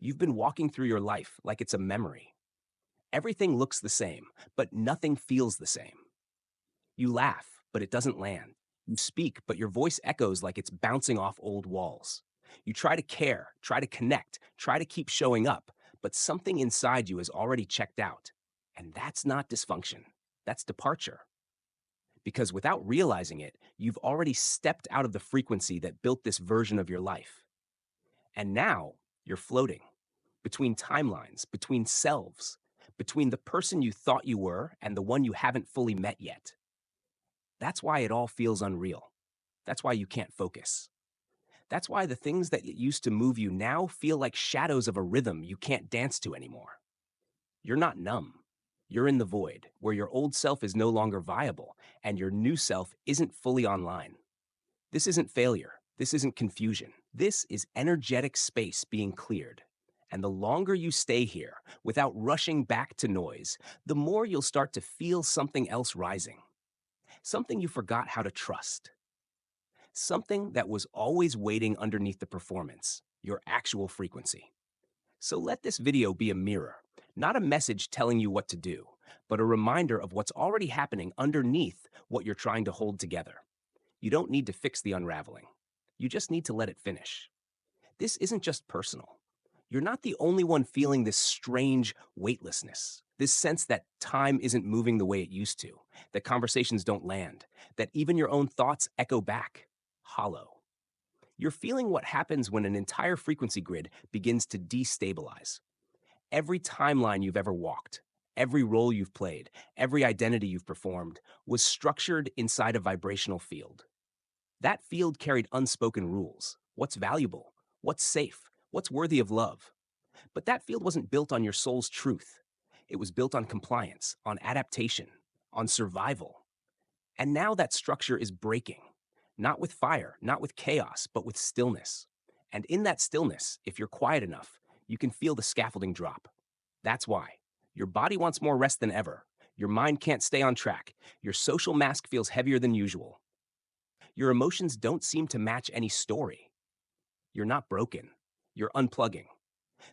You've been walking through your life like it's a memory. Everything looks the same, but nothing feels the same. You laugh, but it doesn't land. You speak, but your voice echoes like it's bouncing off old walls. You try to care, try to connect, try to keep showing up, but something inside you is already checked out. And that's not dysfunction, that's departure. Because without realizing it, you've already stepped out of the frequency that built this version of your life. And now you're floating between timelines, between selves, between the person you thought you were and the one you haven't fully met yet. That's why it all feels unreal. That's why you can't focus. That's why the things that used to move you now feel like shadows of a rhythm you can't dance to anymore. You're not numb. You're in the void, where your old self is no longer viable and your new self isn't fully online. This isn't failure. This isn't confusion. This is energetic space being cleared. And the longer you stay here, without rushing back to noise, the more you'll start to feel something else rising. Something you forgot how to trust. Something that was always waiting underneath the performance, your actual frequency. So let this video be a mirror, not a message telling you what to do, but a reminder of what's already happening underneath what you're trying to hold together. You don't need to fix the unraveling. You just need to let it finish. This isn't just personal. You're not the only one feeling this strange weightlessness, this sense that time isn't moving the way it used to, that conversations don't land, that even your own thoughts echo back, hollow. You're feeling what happens when an entire frequency grid begins to destabilize. Every timeline you've ever walked, every role you've played, every identity you've performed was structured inside a vibrational field. That field carried unspoken rules. What's valuable? What's safe? What's worthy of love? But that field wasn't built on your soul's truth. It was built on compliance, on adaptation, on survival. And now that structure is breaking. Not with fire, not with chaos, but with stillness. And in that stillness, if you're quiet enough, you can feel the scaffolding drop. That's why. Your body wants more rest than ever. Your mind can't stay on track. Your social mask feels heavier than usual. Your emotions don't seem to match any story. You're not broken. You're unplugging.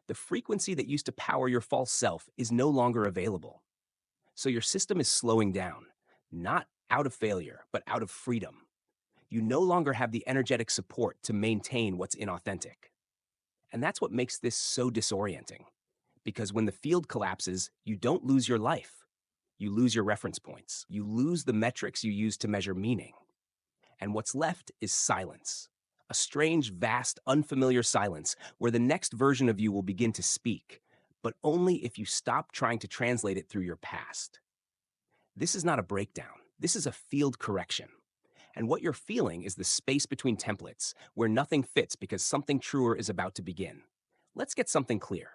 The frequency that used to power your false self is no longer available. So your system is slowing down, not out of failure, but out of freedom. You no longer have the energetic support to maintain what's inauthentic. And that's what makes this so disorienting. Because when the field collapses, you don't lose your life. You lose your reference points. You lose the metrics you use to measure meaning. And what's left is silence. A strange, vast, unfamiliar silence where the next version of you will begin to speak, but only if you stop trying to translate it through your past. This is not a breakdown. This is a field correction. And what you're feeling is the space between templates, where nothing fits because something truer is about to begin. Let's get something clear.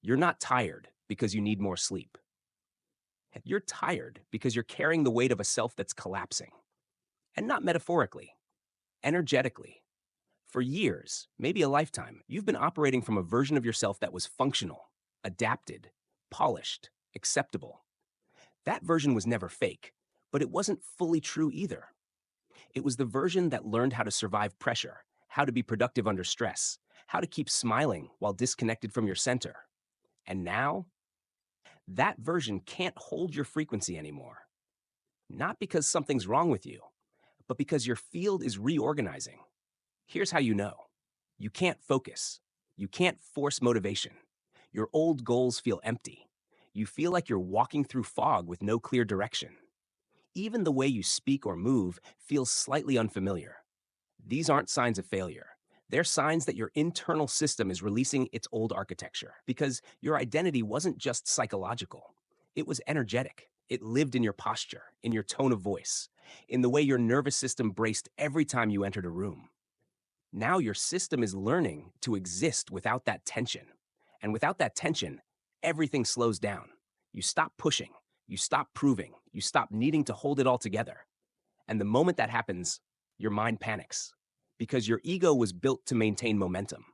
You're not tired because you need more sleep. You're tired because you're carrying the weight of a self that's collapsing. And not metaphorically, energetically. For years, maybe a lifetime, you've been operating from a version of yourself that was functional, adapted, polished, acceptable. That version was never fake, but it wasn't fully true either. It was the version that learned how to survive pressure, how to be productive under stress, how to keep smiling while disconnected from your center. And now, that version can't hold your frequency anymore. Not because something's wrong with you, but because your field is reorganizing. Here's how you know. You can't focus. You can't force motivation. Your old goals feel empty. You feel like you're walking through fog with no clear direction. Even the way you speak or move feels slightly unfamiliar. These aren't signs of failure. They're signs that your internal system is releasing its old architecture, because your identity wasn't just psychological. It was energetic. It lived in your posture, in your tone of voice, in the way your nervous system braced every time you entered a room. Now your system is learning to exist without that tension. And without that tension, everything slows down. You stop pushing. You stop proving. You stop needing to hold it all together. And the moment that happens, your mind panics, because your ego was built to maintain momentum.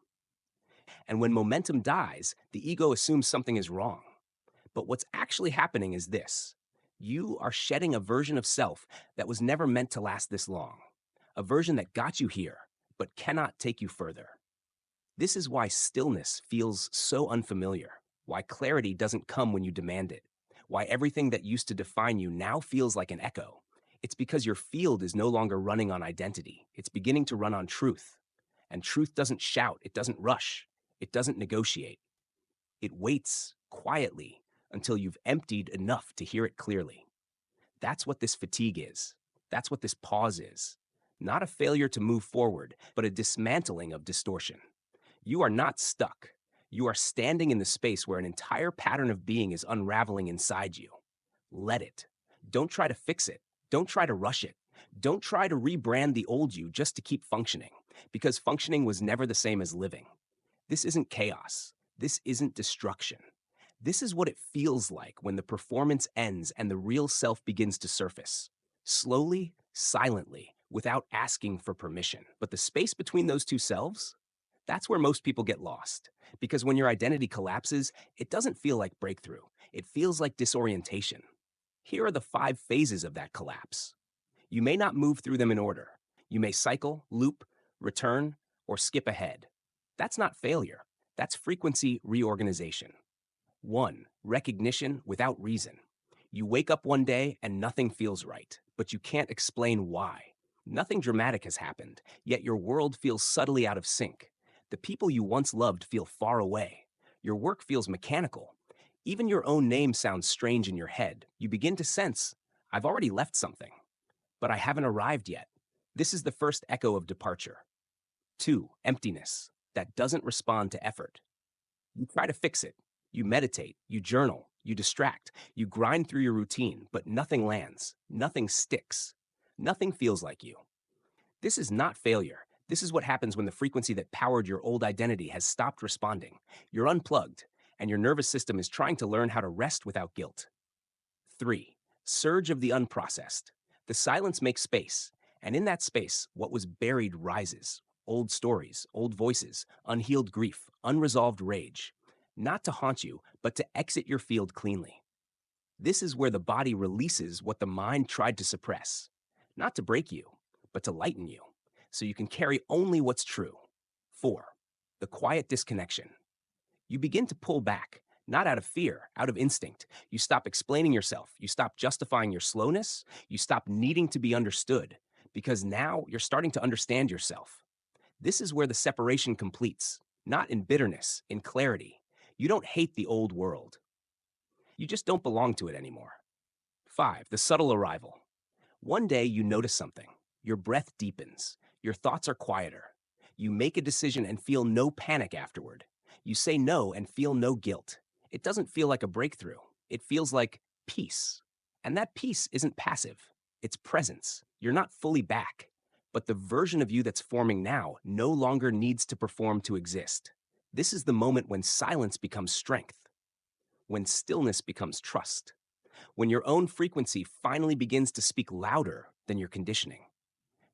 And when momentum dies, the ego assumes something is wrong. But what's actually happening is this. You are shedding a version of self that was never meant to last this long. A version that got you here, but cannot take you further. This is why stillness feels so unfamiliar, why clarity doesn't come when you demand it, why everything that used to define you now feels like an echo. It's because your field is no longer running on identity, it's beginning to run on truth. And truth doesn't shout, it doesn't rush, it doesn't negotiate. It waits quietly until you've emptied enough to hear it clearly. That's what this fatigue is. That's what this pause is. Not a failure to move forward, but a dismantling of distortion. You are not stuck. You are standing in the space where an entire pattern of being is unraveling inside you. Let it. Don't try to fix it. Don't try to rush it. Don't try to rebrand the old you just to keep functioning, because functioning was never the same as living. This isn't chaos. This isn't destruction. This is what it feels like when the performance ends and the real self begins to surface. Slowly, silently, without asking for permission. But the space between those two selves, that's where most people get lost. Because when your identity collapses, it doesn't feel like breakthrough. It feels like disorientation. Here are the 5 phases of that collapse. You may not move through them in order. You may cycle, loop, return, or skip ahead. That's not failure. That's frequency reorganization. 1. Recognition without reason. You wake up one day and nothing feels right, but you can't explain why. Nothing dramatic has happened, yet your world feels subtly out of sync. The people you once loved feel far away. Your work feels mechanical. Even your own name sounds strange in your head. You begin to sense, I've already left something, but I haven't arrived yet. This is the first echo of departure. 2. Emptiness that doesn't respond to effort. You try to fix it. You meditate, you journal, you distract, you grind through your routine, but nothing lands, nothing sticks, nothing feels like you. This is not failure. This is what happens when the frequency that powered your old identity has stopped responding. You're unplugged, and your nervous system is trying to learn how to rest without guilt. 3. Surge of the unprocessed. The silence makes space, and in that space, what was buried rises. Old stories, old voices, unhealed grief, unresolved rage. Not to haunt you, but to exit your field cleanly. This is where the body releases what the mind tried to suppress. Not to break you, but to lighten you, so you can carry only what's true. 4. The quiet disconnection. You begin to pull back, not out of fear, out of instinct. You stop explaining yourself. You stop justifying your slowness. You stop needing to be understood, because now you're starting to understand yourself. This is where the separation completes, not in bitterness, in clarity. You don't hate the old world. You just don't belong to it anymore. 5. The subtle arrival. One day you notice something. Your breath deepens. Your thoughts are quieter. You make a decision and feel no panic afterward. You say no and feel no guilt. It doesn't feel like a breakthrough. It feels like peace. And that peace isn't passive. It's presence. You're not fully back. But the version of you that's forming now no longer needs to perform to exist. This is the moment when silence becomes strength, when stillness becomes trust, when your own frequency finally begins to speak louder than your conditioning.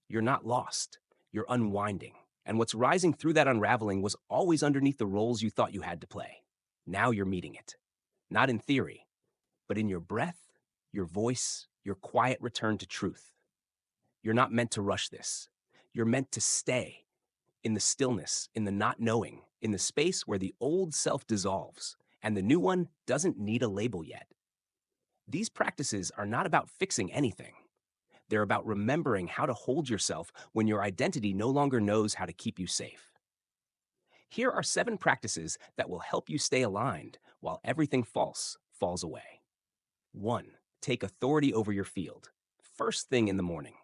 You're not lost, you're unwinding. And what's rising through that unraveling was always underneath the roles you thought you had to play. Now you're meeting it. Not in theory, but in your breath, your voice, your quiet return to truth. You're not meant to rush this. You're meant to stay in the stillness, in the not knowing, in the space where the old self dissolves and the new one doesn't need a label yet. These practices are not about fixing anything. They're about remembering how to hold yourself when your identity no longer knows how to keep you safe. Here are 7 practices that will help you stay aligned while everything false falls away. 1. Take authority over your field. First thing in the morning.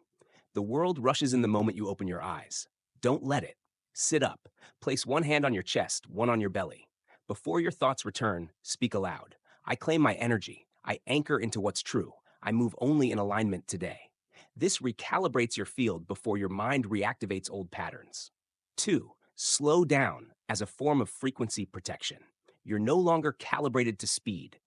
The world rushes in the moment you open your eyes. Don't let it. Sit up. Place one hand on your chest, one on your belly. Before your thoughts return, speak aloud. I claim my energy. I anchor into what's true. I move only in alignment today. This recalibrates your field before your mind reactivates old patterns. 2. Slow down as a form of frequency protection. You're no longer calibrated to speed.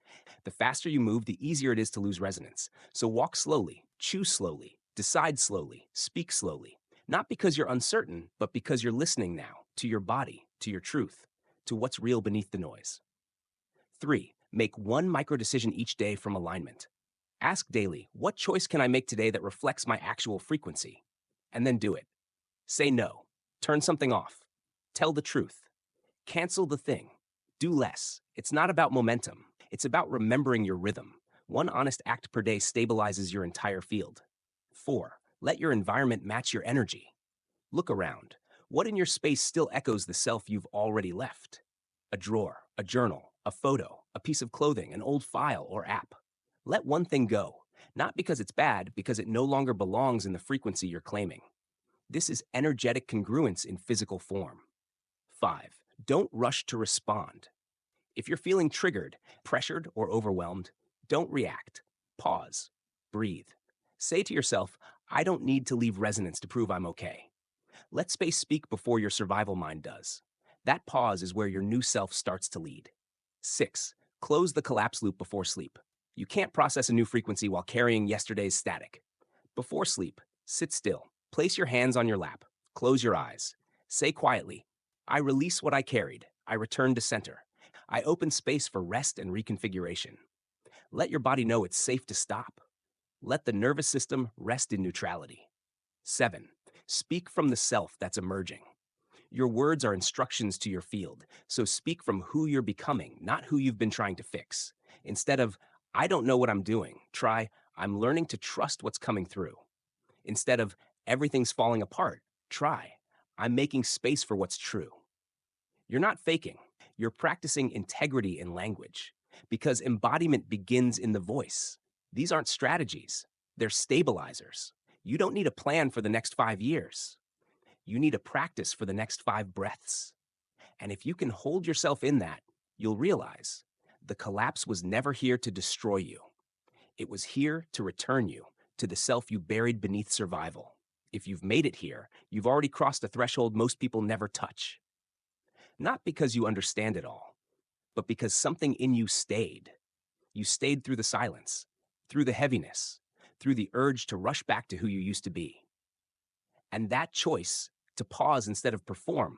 The faster you move, the easier it is to lose resonance. So walk slowly, choose slowly, decide slowly, speak slowly. Not because you're uncertain, but because you're listening now to your body, to your truth, to what's real beneath the noise. 3. Make one micro decision each day from alignment. Ask daily, what choice can I make today that reflects my actual frequency? And then do it. Say no. Turn something off. Tell the truth. Cancel the thing. Do less. It's not about momentum. It's about remembering your rhythm. One honest act per day stabilizes your entire field. 4. Let your environment match your energy. Look around. What in your space still echoes the self you've already left? A drawer, a journal, a photo, a piece of clothing, an old file or app. Let one thing go, not because it's bad, because it no longer belongs in the frequency you're claiming. This is energetic congruence in physical form. 5. Don't rush to respond. If you're feeling triggered, pressured, or overwhelmed, don't react. Pause. Breathe. Say to yourself, I don't need to leave resonance to prove I'm okay. Let space speak before your survival mind does. That pause is where your new self starts to lead. 6. Close the collapse loop before sleep. You can't process a new frequency while carrying yesterday's static. Before sleep, sit still. Place your hands on your lap. Close your eyes. Say quietly, I release what I carried. I return to center. I open space for rest and reconfiguration. Let your body know it's safe to stop. Let the nervous system rest in neutrality. 7. Speak from the self that's emerging. Your words are instructions to your field, so speak from who you're becoming, not who you've been trying to fix. Instead of, I don't know what I'm doing, try, I'm learning to trust what's coming through. Instead of, everything's falling apart, try, I'm making space for what's true. You're not faking, you're practicing integrity in language, because embodiment begins in the voice. These aren't strategies, they're stabilizers. You don't need a plan for the next 5 years. You need a practice for the next 5 breaths. And if you can hold yourself in that, you'll realize the collapse was never here to destroy you. It was here to return you to the self you buried beneath survival. If you've made it here, you've already crossed a threshold most people never touch. Not because you understand it all, but because something in you stayed. You stayed through the silence, through the heaviness, through the urge to rush back to who you used to be. And that choice to pause instead of perform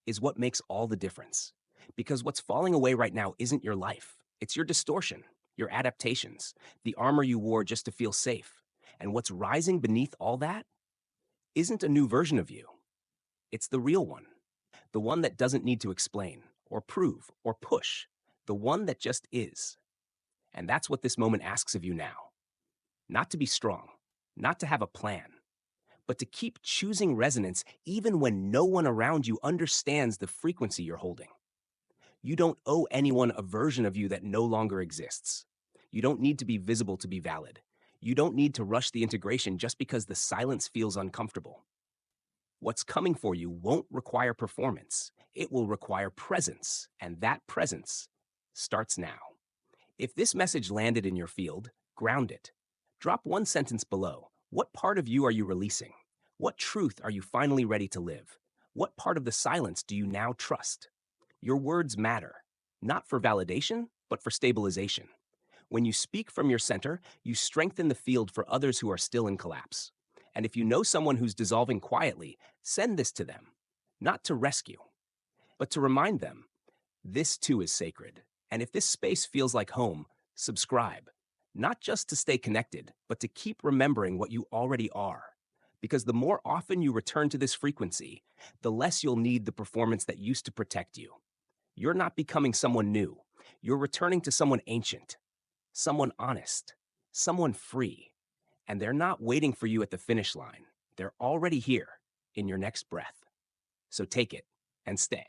is what makes all the difference. Because what's falling away right now isn't your life. It's your distortion, your adaptations, the armor you wore just to feel safe. And what's rising beneath all that isn't a new version of you. It's the real one. The one that doesn't need to explain, or prove, or push. The one that just is. And that's what this moment asks of you now. Not to be strong, not to have a plan, but to keep choosing resonance even when no one around you understands the frequency you're holding. You don't owe anyone a version of you that no longer exists. You don't need to be visible to be valid. You don't need to rush the integration just because the silence feels uncomfortable. What's coming for you won't require performance. It will require presence, and that presence starts now. If this message landed in your field, ground it. Drop one sentence below. What part of you are you releasing? What truth are you finally ready to live? What part of the silence do you now trust? Your words matter, not for validation, but for stabilization. When you speak from your center, you strengthen the field for others who are still in collapse. And if you know someone who's dissolving quietly, send this to them, not to rescue, but to remind them, this too is sacred. And if this space feels like home, subscribe, not just to stay connected, but to keep remembering what you already are. Because the more often you return to this frequency, the less you'll need the performance that used to protect you. You're not becoming someone new. You're returning to someone ancient, someone honest, someone free. And they're not waiting for you at the finish line. They're already here in your next breath. So take it and stay.